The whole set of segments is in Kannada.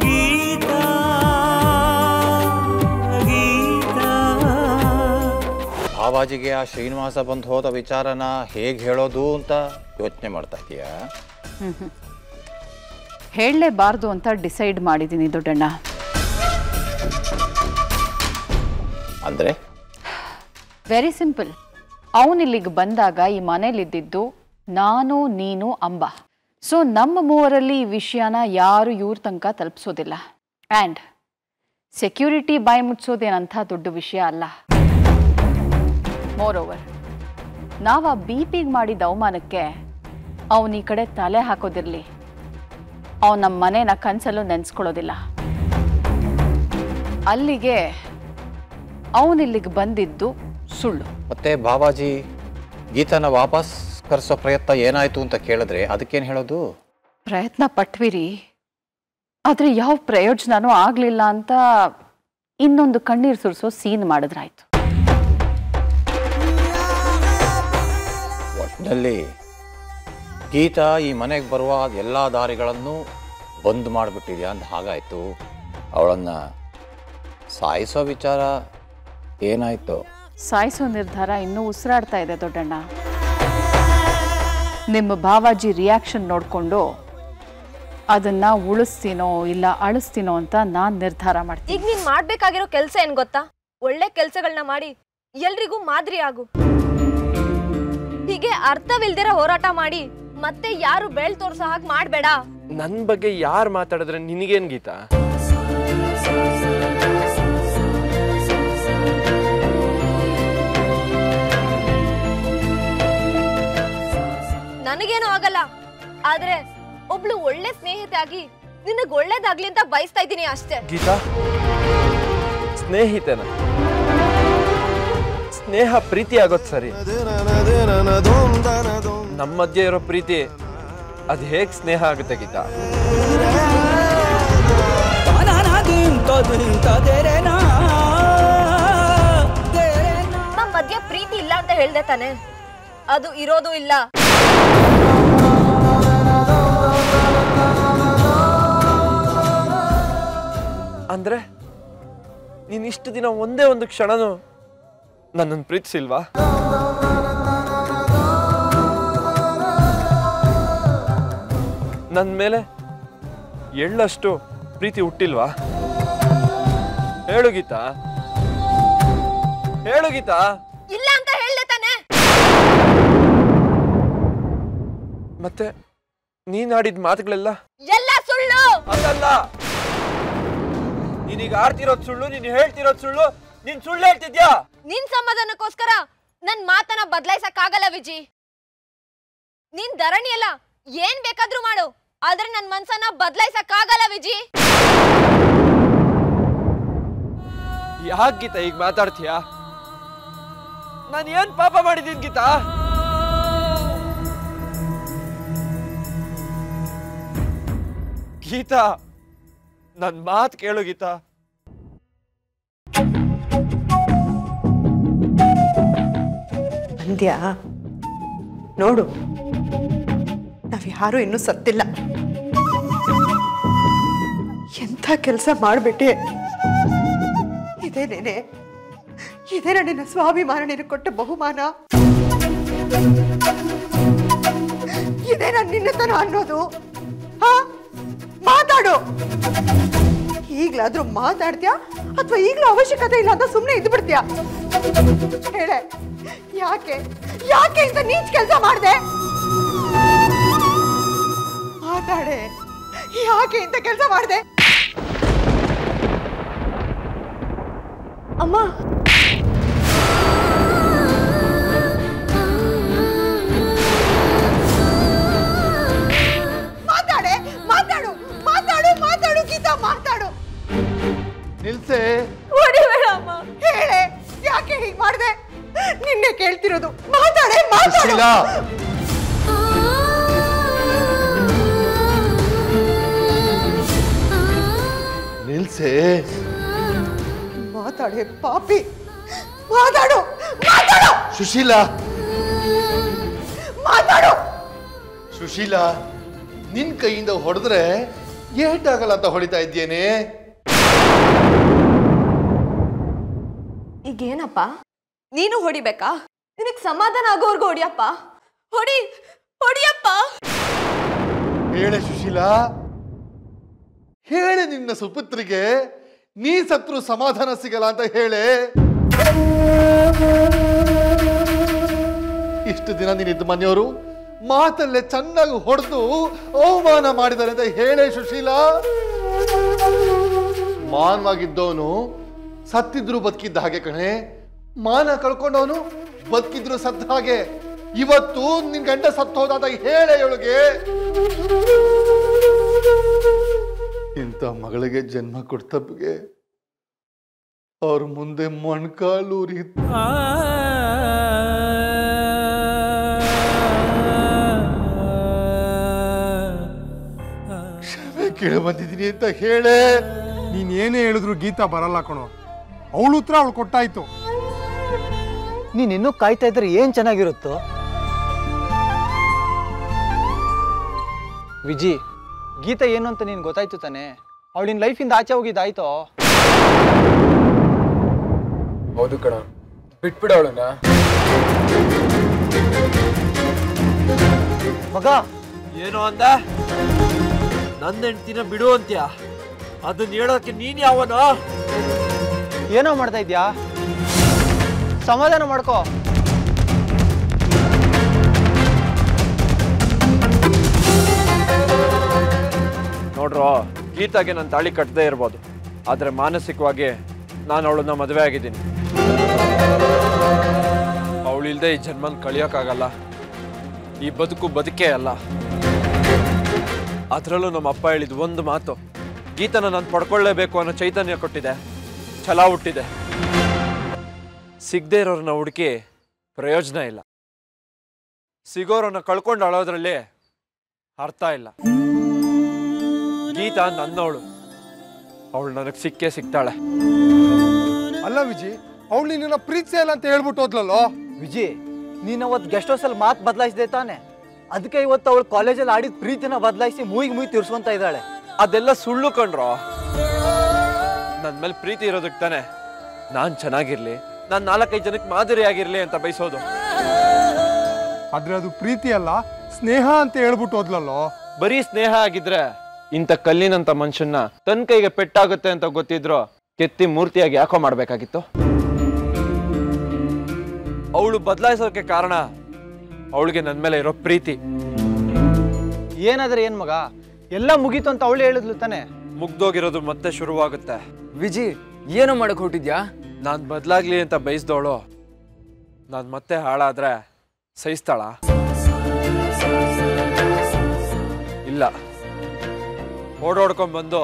ಗೀತಾ ಗೀತಾ ಭಾವಾಜಿಗೆ ಆ ಶ್ರೀನಿವಾಸ ಬಂದು ಹೋದ ವಿಚಾರನ ಹೇಗೆ ಹೇಳೋದು ಅಂತ ಯೋಚನೆ ಮಾಡ್ತಾ ಇದೀಯಾ? ಹೇಳಲೇಬಾರ್ದು ಅಂತ ಡಿಸೈಡ್ ಮಾಡಿದ್ದೀನಿ ದೊಡ್ಡಣ್ಣ. ಅಂದರೆ ವೆರಿ ಸಿಂಪಲ್. ಅವನಿಲ್ಲಿಗೆ ಬಂದಾಗ ಈ ಮನೇಲಿದ್ದಿದ್ದು ನಾನು, ನೀನು, ಅಂಬ. ಸೊ ನಮ್ಮ ಮೂವರಲ್ಲಿ ಈ ವಿಷಯನ ಯಾರು ಇವ್ರ ತನಕ ತಲುಪಿಸೋದಿಲ್ಲ. ಆ್ಯಂಡ್ ಸೆಕ್ಯೂರಿಟಿ ಬಾಯಿ ಮುಟ್ಸೋದೇನಂಥ ದೊಡ್ಡ ವಿಷಯ ಅಲ್ಲ. ಮೋರ್ ಓವರ್, ನಾವು ಆ BP ಮಾಡಿದ ಅವಮಾನಕ್ಕೆ ಅವನ ಈ ಕಡೆ ತಲೆ ಹಾಕೋದಿರಲಿ, ಅವನು ನಮ್ಮ ಮನೇನ ಕನಸಲ್ಲೂ ನೆನೆಸ್ಕೊಳ್ಳೋದಿಲ್ಲ. ಅಲ್ಲಿಗೆ ಅವನಿಲ್ಲಿಗೆ ಬಂದಿದ್ದು ಸುಳ್ಳು. ಮತ್ತೆ ಭಾವಾಜಿ ಗೀತಾನ ವಾಪಸ್ ಕರೆಸೋ ಪ್ರಯತ್ನ ಏನಾಯ್ತು ಅಂತ ಕೇಳಿದ್ರೆ ಅದಕ್ಕೇನು ಹೇಳೋದು? ಪ್ರಯತ್ನ ಪಟ್ವಿರಿ, ಆದರೆ ಯಾವ ಪ್ರಯೋಜನನೂ ಆಗಲಿಲ್ಲ ಅಂತ ಇನ್ನೊಂದು ಕಣ್ಣೀರು ಸುರಿಸೋ ಸೀನ್ ಮಾಡಿದ್ರಾಯ್ತು. ಒಟ್ಟಿನಲ್ಲಿ ಗೀತಾ ಈ ಮನೆಗೆ ಬರುವ ಎಲ್ಲ ದಾರಿಗಳನ್ನು ಬಂದ್ ಮಾಡಿಬಿಟ್ಟಿದ್ಯಾ ಅಂತ ಹಾಗಾಯಿತು. ಅವಳನ್ನು ಸಾಯಿಸೋ ವಿಚಾರ ಏನಾಯಿತು? ಸಾಯಿಸೋ ನಿರ್ಧಾರ ಇನ್ನೂ ಉಸಿರಾಡ್ತಾ ಇದೆ ದೊಡ್ಡಣ್ಣ. ನಿಮ್ಮ ಭಾವಾಜಿ ರಿಯಾಕ್ಷನ್ ನೋಡಿಕೊಂಡು ಅದನ್ನು ಉಳಿಸ್ತೀನೋ ಇಲ್ಲ ಅಳಿಸ್ತೀನೋ ಅಂತ ನಾನು ನಿರ್ಧಾರ ಮಾಡ್ತೀನಿ. ಈಗ ನೀನು ಮಾಡಬೇಕಾಗಿರೋ ಕೆಲಸ ಏನು ಗೊತ್ತಾ? ಒಳ್ಳೆ ಕೆಲಸಗಳನ್ನ ಮಾಡಿ ಎಲ್ರಿಗೂ ಮಾದರಿ ಆಗು. ಹೀಗೆ ಅರ್ಥವಿಲ್ದಿರ ಹೋರಾಟ ಮಾಡಿ ಮತ್ತೆ ಯಾರು ಬೆಳ್ ತೋರ್ಸೋ ಹಾಗೆ ಮಾಡಬೇಡ. ನನ್ನ ಬಗ್ಗೆ ಯಾರು ಮಾತಾಡಿದ್ರೆ ನಿನಗೇನು ಗೀತಾ? ನನಗೇನು ಆಗಲ್ಲ, ಆದ್ರೆ ಒಬ್ಳು ಒಳ್ಳೆ ಸ್ನೇಹಿತೆ ಆಗಿ ನಿನಗ್ ಒಳ್ಳೇದಾಗ್ಲಿ ಅಂತ ಬಯಸ್ತಾ ಇದ್ದೀನಿ ಅಷ್ಟೇ. ಗೀತಾ, ಸ್ನೇಹಿತನ ಸ್ನೇಹ ಪ್ರೀತಿ ಆಗೋದು ಸರಿ. ನಮ್ಮ ಮಧ್ಯೆ ಇರೋ ಪ್ರೀತಿ ಅದು ಹೇಗ್ ಸ್ನೇಹ ಆಗುತ್ತೆ ಗೀತಾ? ನಮ್ಮ ಮಧ್ಯೆ ಪ್ರೀತಿ ಇಲ್ಲ ಅಂತ ಹೇಳ್ದೆ ತಾನೆ? ಅದು ಇರೋದು ಇಲ್ಲ. ಅಂದ್ರೆ ನೀನ್ ಇಷ್ಟು ದಿನ ಒಂದೇ ಒಂದು ಕ್ಷಣನೂ ನನ್ನನ್ನು ಪ್ರೀತಿಸಿಲ್ವಾ? ನನ್ನ ಮೇಲೆ ಎಳ್ಳಷ್ಟು ಪ್ರೀತಿ ಹುಟ್ಟಿಲ್ವಾ? ಹೇಳು ಗೀತಾ, ಹೇಳು ಗೀತಾ. ಇಲ್ಲ ಅಂತ ಹೇಳ್ದೆ ತಾನೆ? ಮತ್ತೆ ನೀನ್ ಆಡಿದ ಮಾತುಗಳೆಲ್ಲ ಎಲ್ಲ ಸುಳ್ಳು. ಅದಲ್ಲ, ನೀನೀಗ ಆಡ್ತಿರೋದ್ ಸುಳ್ಳು, ನೀನ್ ಹೇಳ್ತಿರೋದ್ ಸುಳ್ಳು, ನೀನ್ ಸುಳ್ಳು ಹೇಳ್ತಿದ್ಯಾ? ನಿನ್ ಸಮಾಧಾನಕ್ಕೋಸ್ಕರ ನನ್ ಮಾತನ್ನ ಬದಲಾಯಿಸಕ್ಕಾಗಲ್ಲ ವಿಜಿ. ನೀನ್ ಧರಣಿ ಅಲ್ಲ, ಏನ್ ಬೇಕಾದ್ರೂ ಮಾಡು, ಆದ್ರೆ ನನ್ ಮನ್ಸನ್ನ ಬದಲಾಯಿಸಕ್ಕಾಗಲ್ಲ ವಿಜಿ. ಯಾಕೆ ಗೀತಾ ಈಗ ಮಾತಾಡ್ತೀಯಾ? ನಾನು ಏನ್ ಪಾಪ ಮಾಡಿದ್ದೀನಿ ಗೀತಾ? ಗೀತಾ, ನನ್ ಮಾತು ಕೇಳು ಗೀತಾ. ಅಂದ್ಯಾ ನೋಡು, ನಾವ್ಯಾರು ಇನ್ನೂ ಸತ್ತಿಲ್ಲ. ಎಂಥ ಕೆಲಸ ಮಾಡ್ಬಿಟ್ಟೆ. ಇದೇನೇನೆ, ಇದೇನ ನಿನ್ನ ಸ್ವಾಭಿಮಾನ ನಿನಗೆ ಕೊಟ್ಟ ಬಹುಮಾನ? ಇದೇನ ನಿನ್ನತನ ಅನ್ನೋದು? ಹಾ, ಮಾತಾಡು. ಈಗ್ಲಾದ್ರೂ ಮಾತಾಡ್ತೀಯಾ ಅಥವಾ ಈಗ್ಲೂ ಅವಶ್ಯಕತೆ ಇಲ್ಲ ಅಂತ ಸುಮ್ಮನೆ ಇದ್ದು ಬಿಡ್ತೀಯಾ? ಹೇಳೆ, ಯಾಕೆ ಯಾಕೆ ಇಂತ ನೀಚ್ ಕೆಲಸ ಮಾಡಿದೆ? ಮಾತಾಡೆ, ಯಾಕೆ ಇಂತ ಕೆಲಸ ಮಾಡಿದೆ? ಅಮ್ಮ, ಮಾತಾಡೆ, ಮಾತಾಡು, ಮಾತಾಡು, ಮಾತಾಡು ಗೀತಾ, ಮಾತಾಡು. ನಿಲ್ಸೆ. ಹೊಡಿಬೇಡ ಅಮ್ಮ. ಹೇಳೆ, ಯಾಕೆ ಹೀಗೆ ಮಾಡಿದೆ? ನಿನ್ನೆ ಕೇಳ್ತಿರೋದು. ಮಾತಾಡೆ, ಮಾತಾಡು. ನಿಲ್ಸೆ. ಮಾತಾಡೆ ಪಾಪಿ, ಮಾತಾಡು, ಮಾತಾಡು. ಸುಶೀಲಾ, ಮಾತಾಡು. ಸುಶೀಲಾ, ನಿನ್ ಕೈಯಿಂದ ಹೊಡೆದ್ರೆ ಏಟಾಗಲ್ಲ ಅಂತ ಹೊಡಿತಾ ಇದ್ದೇನೆ. ಈಗೇನಪ್ಪ ನೀನು ಹೊಡಿಬೇಕಾ? ನಿನಗ್ ಸಮಾಧಾನ ಆಗೋರ್ಗು ಹೊಡಿಯಪ್ಪ, ಹೊಡಿಯಪ್ಪ. ಹೇಳೆ ಸುಶೀಲಾ, ಹೇಳೆ ನಿನ್ನ ಸುಪುತ್ರಿಗೆ ನೀ ಸತ್ರು ಸಮಾಧಾನ ಸಿಗಲ್ಲ ಅಂತ ಹೇಳೆ. ಇಷ್ಟು ದಿನ ನೀನಿದ್ದ ಮನೆಯವರು ಮಾತಲ್ಲೇ ಚೆನ್ನಾಗಿ ಹೊಡೆದು ಅವಮಾನ ಮಾಡಿದ್ದಾರೆ ಅಂತ ಹೇಳೆ ಸುಶೀಲಾ. ಮಾನವಾಗಿದ್ದವನು ಸತ್ತಿದ್ರು ಬದುಕಿದ್ದ ಹಾಗೆ ಕಣೆ, ಮಾನ ಕಳ್ಕೊಂಡವನು ಬದುಕಿದ್ರು ಸತ್ತ ಹಾಗೆ. ಇವತ್ತು ನಿನ್ ಗಂಡ ಸತ್ತು ಹೋದ ಅಂತ ಹೇಳೆ ಇವಳಿಗೆ. ಇಂಥ ಮಗಳಿಗೆ ಜನ್ಮ ಕೊಡ್ತಬ್ಬಿಗೆ ಅವ್ರ ಮುಂದೆ ಮೊಣ್ಕಾಲೂರಿ ಕ್ಷಮೆ ಕೇಳ ಬಂದಿದ್ದೀನಿ ಅಂತ ಹೇಳೆ. ನೀನ್ ಏನೇ ಹೇಳಿದ್ರು ಗೀತಾ ಬರಲ್ಲ ಕಣೋ. ಅವಳು ಉತ್ತರ ಅವಳು ಕೊಟ್ಟಾಯ್ತು. ನೀನ್ ಇನ್ನೂ ಕಾಯ್ತಾ ಇದ್ರೆ ಏನ್ ಚೆನ್ನಾಗಿರುತ್ತೋ. ವಿಜಿ, ಗೀತಾ ಏನು ಅಂತ ನೀನ್ ಗೊತ್ತಾಯ್ತು ತಾನೆ? ಅವಳಿನ ಲೈಫಿಂದ ಆಚೆ ಹೋಗಿದ್ದಾಯ್ತೋ. ಹೌದು ಕಣ, ಬಿಟ್ಬಿಡ ಅವಳನ್ನ. ಮಗ ಏನೋ ಅಂದ? ನನ್ನ ಹೆಂಡ್ತಿನ ಬಿಡು ಅಂತ್ಯ? ಅದನ್ನ ಹೇಳೋಕೆ ನೀನ್ ಯಾವನ? ಏನೋ ಮಾಡ್ತಾ ಇದ್ಯಾ? ಸಮಾಧಾನ ಮಾಡ್ಕೋ. ನೋಡ್ರೋ, ಗೀತಾಗೆ ನಾನು ತಾಳಿ ಕಟ್ಟದೇ ಇರ್ಬೋದು, ಆದ್ರೆ ಮಾನಸಿಕವಾಗಿ ನಾನು ಅವಳನ್ನ ಮದುವೆ ಆಗಿದ್ದೀನಿ. ಅವಳಿಲ್ದೆ ಈ ಜನ್ಮನ್ ಕಳಿಯೋಕ್ಕಾಗಲ್ಲ. ಈ ಬದುಕು ಬದುಕೇ ಅಲ್ಲ. ಅದರಲ್ಲೂ ನಮ್ಮ ಅಪ್ಪ ಹೇಳಿದ ಒಂದು ಮಾತು ಗೀತನ ನಾನು ಪಡ್ಕೊಳ್ಳೇಬೇಕು ಅನ್ನೋ ಚೈತನ್ಯ ಕೊಟ್ಟಿದೆ, ಛಲ ಹುಟ್ಟಿದೆ. ಸಿಗದೆ ಇರೋರನ್ನ ಹುಡುಕಿ ಪ್ರಯೋಜನ ಇಲ್ಲ, ಸಿಗೋರನ್ನ ಕಳ್ಕೊಂಡು ಅಳೋದ್ರಲ್ಲಿ ಅರ್ಥ ಇಲ್ಲ. ಗೀತಾ ನನ್ನವಳು, ಅವಳು ನನಗೆ ಸಿಕ್ಕೇ ಸಿಗ್ತಾಳೆ. ಅಲ್ಲ ವಿಜಿ, ಅವಳು ನಿನ್ನ ಪ್ರೀತಿಸೇ ಇಲ್ಲ ಅಂತ ಹೇಳ್ಬಿಟ್ಟು ಹೋದ್ಲಲ್ಲೋ. ವಿಜಿ, ನೀನ್ ಅವತ್ತು ಗೆಸ್ಟ್ ಹೌಸ್ ಅಲ್ಲಿ ಮಾತು ಬದಲಾಯಿಸಿದೆ ತಾನೆ? ಅದಕ್ಕೆ ಇವತ್ತು ಅವಳು ಕಾಲೇಜಲ್ಲಿ ಆಡಿದ ಪ್ರೀತಿನ ಬದಲಾಯಿಸಿ ಮೂಯಿಗೆ ತೀರ್ಸ್ಕೊಂತ ಇದ್ದಾಳೆ. ಅದೆಲ್ಲ ಸುಳ್ಳು ಕಣ್ರೋ. ನನ್ನ ಮೇಲೆ ಪ್ರೀತಿ ಇರೋದಕ್ಕೆ ತಾನೆ ನಾನು ಚೆನ್ನಾಗಿರ್ಲಿ, ನಾನು 4-5 ಜನಕ್ಕೆ ಮಾದರಿ ಆಗಿರ್ಲಿ ಅಂತ ಬಯಸೋದು. ಆದ್ರೆ ಅದು ಪ್ರೀತಿ ಅಲ್ಲ, ಸ್ನೇಹ ಅಂತ ಹೇಳ್ಬಿಟ್ಟು ಹೋದ್ಲಲ್ಲೋ. ಬರೀ ಸ್ನೇಹ ಆಗಿದ್ರೆ ಇಂಥ ಕಲ್ಲಿನಂತ ಮನುಷ್ಯನ್ನ ತನ್ನ ಕೈಗೆ ಪೆಟ್ಟಾಗುತ್ತೆ ಅಂತ ಗೊತ್ತಿದ್ರು ಕೆತ್ತಿ ಮೂರ್ತಿಯಾಗಿ ಯಾಕೋ ಮಾಡ್ಬೇಕಾಗಿತ್ತು? ಅವಳು ಬದಲಾಯಿಸೋಕೆ ಕಾರಣ ಅವಳಿಗೆ ನನ್ನ ಮೇಲೆ ಇರೋ ಪ್ರೀತಿ. ಏನಾದ್ರೆ ಏನ್ ಮಗ, ಎಲ್ಲ ಮುಗೀತು ಅಂತ ಅವಳು ಹೇಳಿದ್ಲು ತಾನೆ? ಮುಗ್ದೋಗಿರೋದು ಮತ್ತೆ ಶುರುವಾಗುತ್ತೆ. ವಿಜಿ, ಏನೋ ಮಾಡಕ್ ಹೊರಟಿದ್ಯಾ? ನಾನು ಬದಲಾಗ್ಲಿ ಅಂತ ಬಯಸ್ದವಳು ನಾನು ಮತ್ತೆ ಹಾಳಾದ್ರೆ ಸಹಿಸ್ತಾಳ? ಇಲ್ಲ, ಓಡೋಡ್ಕೊಂಡ್ ಬಂದು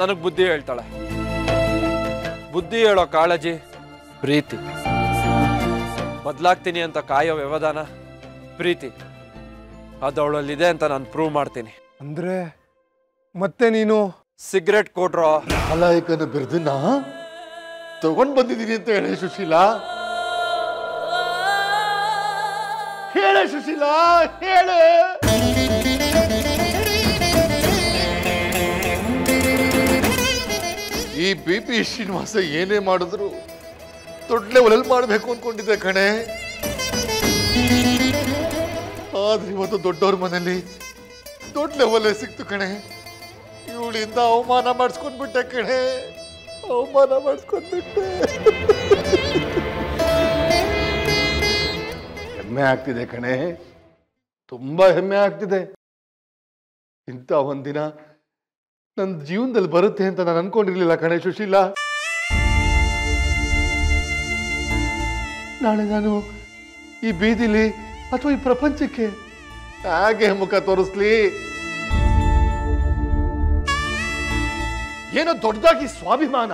ನನಗ್ ಬುದ್ಧಿ ಹೇಳ್ತಾಳೆ. ಬುದ್ಧಿ ಹೇಳೋ ಕಾಳಜಿ ಪ್ರೀತಿ, ಬದಲಾಗ್ತೀನಿ ಅಂತ ಕಾಯೋ ವ್ಯವಧಾನ ಪ್ರೀತಿ. ಅದು ಅವಳಲ್ಲಿದೆ ಅಂತ ನಾನು ಪ್ರೂವ್ ಮಾಡ್ತೀನಿ. ಅಂದ್ರೆ ಮತ್ತೆ ನೀನು ಸಿಗರೇಟ್ ಕೊಟ್ರೋ ಅಲಾಯಕನ ಬಿರುದನ್ನ ತಗೊಂಡ್ ಬಂದಿದ್ದೀನಿ ಅಂತ ಹೇಳಿ ಸುಶೀಲಾ. ಹೇಳೆ ಸುಶೀಲಾ, ಹೇಳೆ. ಈ BP ಶ್ರೀನಿವಾಸ ಏನೇ ಮಾಡಿದ್ರು ದೊಡ್ಡ ಲೆವೆಲಲ್ಲಿ ಮಾಡಬೇಕು ಅನ್ಕೊಂಡಿದ್ದೆ ಕಣೆ. ಆದ್ರೆ ಇವತ್ತು ದೊಡ್ಡವ್ರ ಮನೇಲಿ ದೊಡ್ಡ ಲೆವೆಲ್ ಸಿಕ್ತು ಕಣೆ. ಇವಳಿಂದ ಅವಮಾನ ಮಾಡಿಸ್ಕೊಂಡ್ಬಿಟ್ಟೆ ಕಣೆ, ಅವಮಾನ ಮಾಡಿಸ್ಕೊಂಡ್ಬಿಟ್ಟೆ. ಹೆಮ್ಮೆ ಆಗ್ತಿದೆ ಕಣೆ, ತುಂಬಾ ಹೆಮ್ಮೆ ಆಗ್ತಿದೆ. ಇಂಥ ಒಂದಿನ ನನ್ನ ಜೀವನದಲ್ಲಿ ಬರುತ್ತೆ ಅಂತ ನಾನು ಅನ್ಕೊಂಡಿರ್ಲಿಲ್ಲ ಕಣೆ ಸುಶೀಲಾ. ನಾಳೆ ನಾನು ಈ ಬೀದಿಲಿ ಅಥವಾ ಈ ಪ್ರಪಂಚಕ್ಕೆ ಹಾಗೆ ಮುಖ ತೋರಿಸ್ಲಿ? ಏನೋ ದೊಡ್ಡದಾಗಿ ಸ್ವಾಭಿಮಾನ,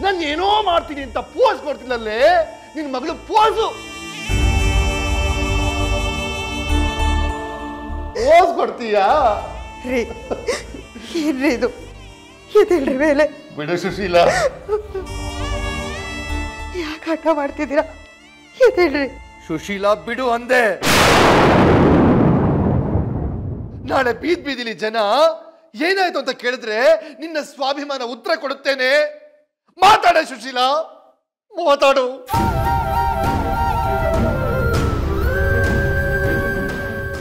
ನಾನು ಏನೋ ಮಾಡ್ತೀನಿ ಅಂತ ಪೋಸ್ ಕೊಡ್ತಿಲ್ಲಲ್ಲೇ ನಿನ್ ಮಗಳು ಪೋಸು ಪೋಸ್ ಕೊಡ್ತೀಯಾ? ಏನ್ರಿ ಇದು? ಇದೆಲ್ರಿ ಮೇಲೆ ಬಿಡು ಸುಶೀಲಾ, ಯಾಕೆ ಆಟ ಮಾಡ್ತಿದ್ದೀರಾ? ಇದೆಲ್ರಿ. ಸುಶೀಲಾ ಬಿಡು ಅಂದೆ. ನಾಳೆ ಬೀದಿಲಿ ಜನ ಏನಾಯ್ತು ಅಂತ ಕೇಳಿದ್ರೆ ನಿನ್ನ ಸ್ವಾಭಿಮಾನ ಉತ್ತರ ಕೊಡುತ್ತೇನೆ. ಮಾತಾಡ ಸುಶೀಲಾ, ಮಾತಾಡು.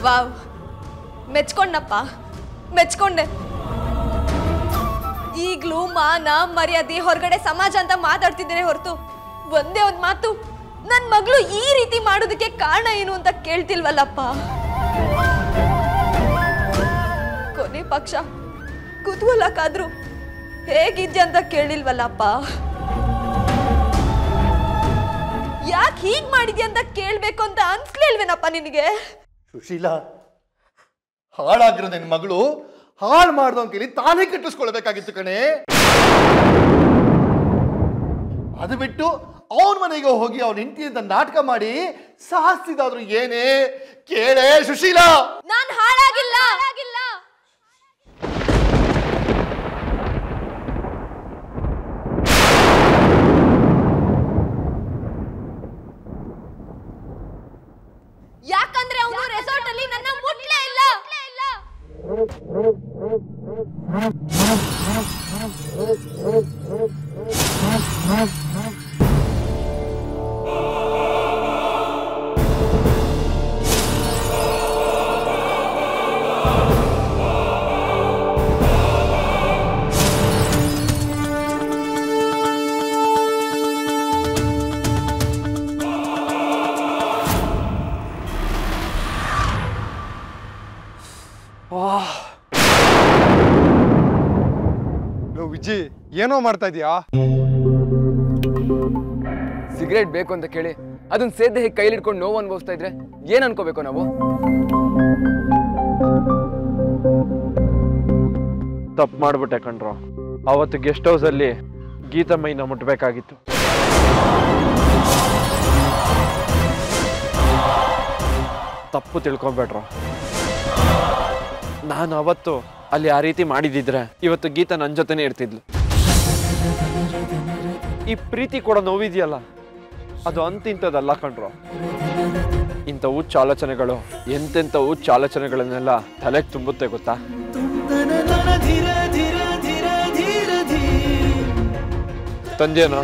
ವಾವ್, ಮೆಚ್ಕೊಂಡಪ್ಪ, ಮೆಚ್ಕೊಂಡೆ. ಈಗ್ಲೂ ಮಾನ ಮರ್ಯಾದೆ ಹೊರಗಡೆ ಸಮಾಜ ಅಂತ ಮಾತಾಡ್ತಿದ್ದೇನೆ ಹೊರತು ಒಂದೇ ಒಂದ್ ಮಾತು ನನ್ ಮಗಳು ಈ ರೀತಿ ಮಾಡೋದಕ್ಕೆ ಕಾರಣ ಏನು ಅಂತ ಕೇಳ್ತಿಲ್ವಲ್ಲಪ್ಪ. ಕೊನೆ ಪಕ್ಷ ಕುತೂಹಲಕ್ಕಾದ್ರೂ ಹೇಗಿದ್ಯಾ ಅಂತ ಕೇಳಿಲ್ವಲ್ಲಪ್ಪ. ಯಾಕೆ ಹೀಗ್ ಮಾಡಿದ್ಯಾ ಅಂತ ಕೇಳ್ಬೇಕು ಅಂತ ಅನ್ಸ್ಲಿಲ್ವೇನಪ್ಪ ನಿನಗೆ? ಸುಶೀಲಾ, ಹಾಳಾಗಿರೋ ನಿನ್ನ ಮಗಳು ಹಾಳು ಮಾಡ್ದವನ್ ಕೇಳಿ ತಾನೇ ಕಟ್ಟಿಸ್ಕೊಳ್ಬೇಕಾಗಿತ್ತು ಕಣೆ. ಅದು ಬಿಟ್ಟು ಅವನ ಮನೆಗೆ ಹೋಗಿ ಅವನ ಹೆಂಡತಿ ಅಂತ ನಾಟಕ ಮಾಡಿ ಸಾಹಸಿದಾದ್ರು ಏನೇ ಕೇಳೆ ಸುಶೀಲಾ. ನಾನ್ ಹಾಳಾಗಿಲ್ಲ. ಯಾಕಂದ್ರೆ ಅವನು ರೆಸಾರ್ಟ್ ಅಲ್ಲಿ ನನ್ನ ಮುಟ್ಲೇ ಇಲ್ಲ. ವಿಜಿ, ಏನೋ ಮಾಡ್ತಾ ಇದೀಯಾ? ಸಿಗರೇಟ್ ಬೇಕು ಅಂತ ಕೇಳಿ ಅದನ್ನ ಸೇದೆ ಹೇಗೆ ಕೈಲಿ ಇಟ್ಕೊಂಡು ನೋವು ಅನುಭವಿಸ್ತಾ ಇದ್ರೆ ಏನ್ ಅನ್ಕೋಬೇಕು ನಾವು? ತಪ್ಪು ಮಾಡ್ಬಿಟ್ಟೆ ಕಣ್ರೋ. ಅವತ್ತು ಗೆಸ್ಟ್ ಹೌಸ್ ಅಲ್ಲಿ ಗೀತಮ್ಮಯ್ಯನ ಮುಟ್ಬೇಕಾಗಿತ್ತು. ತಪ್ಪು ತಿಳ್ಕೊಬೇಡ್ರೋ. ನಾನು ಅವತ್ತು ಅಲ್ಲಿ ಆ ರೀತಿ ಮಾಡಿದಿದ್ರೆ ಇವತ್ತು ಗೀತಾ ನನ್ನ ಜೊತೆನೇ ಇರ್ತಿದ್ಲು. ಈ ಪ್ರೀತಿ ಕೂಡ ನೋವಿದೆಯಲ್ಲ, ಅದು ಅಂತಿಂಥದ್ದಲ್ಲ ಕಣ್ರೋ. ಇಂಥ ಹುಚ್ಚ ಆಲೋಚನೆಗಳು ಎಂತೆಂಥ ಹುಚ್ಚ ಆಲೋಚನೆಗಳನ್ನೆಲ್ಲ ತಲೆಗೆ ತುಂಬುತ್ತೆ ಗೊತ್ತಾ? ತಂದೆನೋ